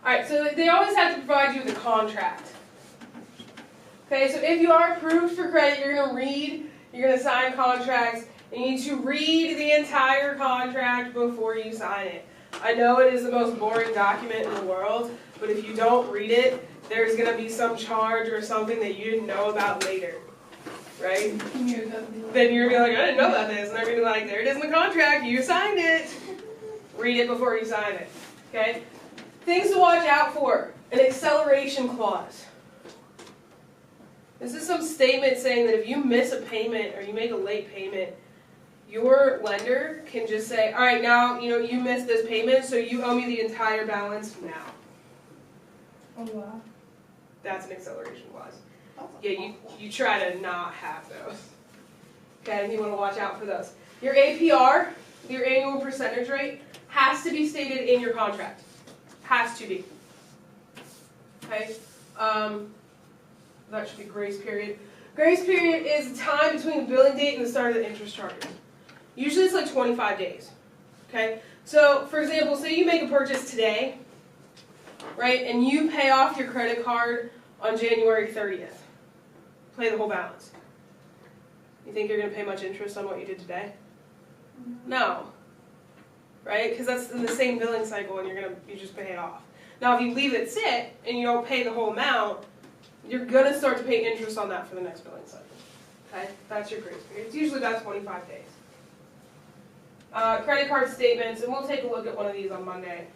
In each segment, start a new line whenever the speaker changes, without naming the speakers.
Alright, so they always have to provide you with a contract. Okay, so if you are approved for credit, you're going to read, you're going to sign contracts, and you need to read the entire contract before you sign it. I know it is the most boring document in the world, but if you don't read it, there's going to be some charge or something that you didn't know about later. Right? Then you're going to be like, I didn't know about this. And they're going to be like, there it is in the contract. You signed it. Read it before you sign it. Okay? Things to watch out for. An acceleration clause. This is some statement saying that if you miss a payment or you make a late payment, your lender can just say, all right, now, you missed this payment, so you owe me the entire balance now.
Oh, wow.
That's an acceleration clause. Yeah, you try to not have those. Okay, and you want to watch out for those. Your APR, your annual percentage rate, has to be stated in your contract. Has to be. Okay? That should be grace period. Grace period is the time between the billing date and the start of the interest charges. Usually it's like 25 days. Okay? So, for example, say you make a purchase today, right, and you pay off your credit card on January 30th. Pay the whole balance. You think you're going to pay much interest on what you did today? No. Right? Because that's in the same billing cycle and you just pay it off. Now if you leave it sit and you don't pay the whole amount, you're going to start to pay interest on that for the next billing cycle. Okay? That's your grace period. It's usually about 25 days. Credit card statements, and we'll take a look at one of these on Monday.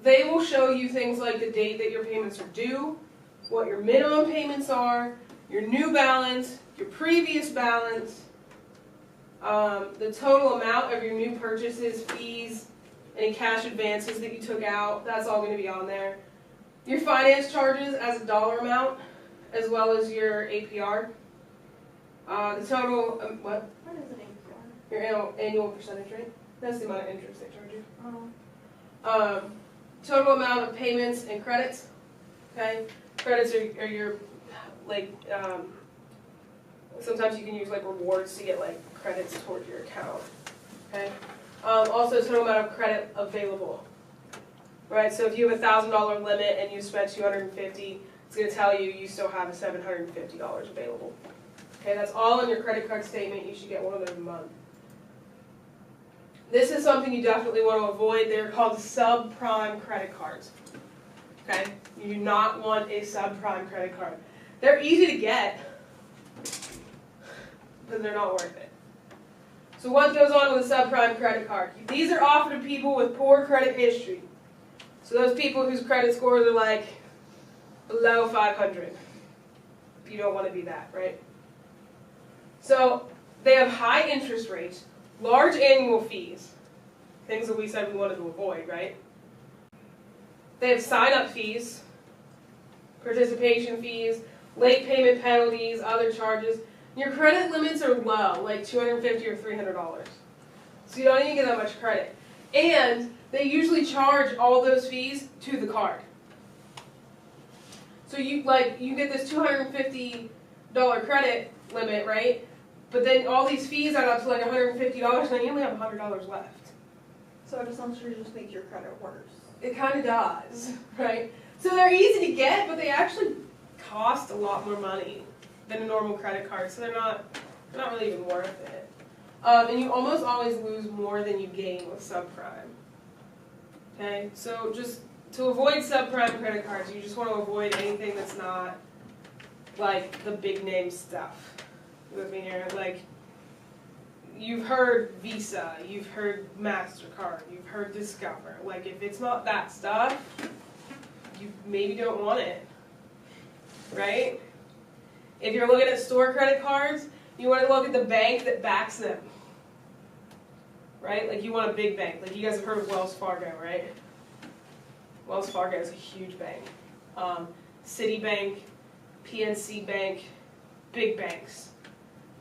They will show you things like the date that your payments are due, what your minimum payments are, your new balance, your previous balance, the total amount of your new purchases, fees, any cash advances that you took out, that's all going to be on there. Your finance charges as a dollar amount, as well as your APR. The total, what?
What is an APR?
Your annual percentage rate. That's the amount of interest they charge you.
Oh.
Total amount of payments and credits. Okay? Credits are your, like, sometimes you can use like rewards to get like credits toward your account. Okay? Also, total amount of credit available. Right? So if you have a $1,000 limit and you spent $250, it's going to tell you still have $750 available. Okay? That's all in your credit card statement. You should get one of those a month. This is something you definitely want to avoid. They're called subprime credit cards. Okay? You do not want a subprime credit card. They're easy to get, but they're not worth it. So what goes on with a subprime credit card? These are offered to people with poor credit history. So those people whose credit scores are like below 500. You don't want to be that, right? So they have high interest rates, large annual fees, things that we said we wanted to avoid, right? They have sign-up fees, participation fees, late payment penalties, other charges. Your credit limits are low, like $250 or $300. So you don't even get that much credit. And they usually charge all those fees to the card. So you get this $250 credit limit, right? But then all these fees add up to like $150, and then you only have $100 left.
So it essentially just makes your credit worse.
It kind of does, right? So they're easy to get, but they actually cost a lot more money than a normal credit card, so they're not really even worth it. And you almost always lose more than you gain with subprime. Okay, so just to avoid subprime credit cards, you just want to avoid anything that's not like the big name stuff. You with me here? Like, you've heard Visa, you've heard MasterCard, you've heard Discover. Like, if it's not that stuff, you maybe don't want it, right? If you're looking at store credit cards, you want to look at the bank that backs them, right? Like, you want a big bank. Like, you guys have heard of Wells Fargo, right? Wells Fargo is a huge bank. Citibank, PNC Bank, big banks.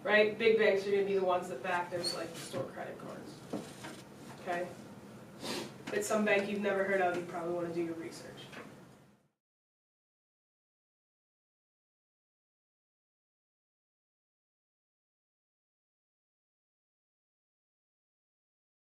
Right? Big banks are going to be the ones that back those like store credit cards. Okay? If it's some bank you've never heard of, you probably want to do your research.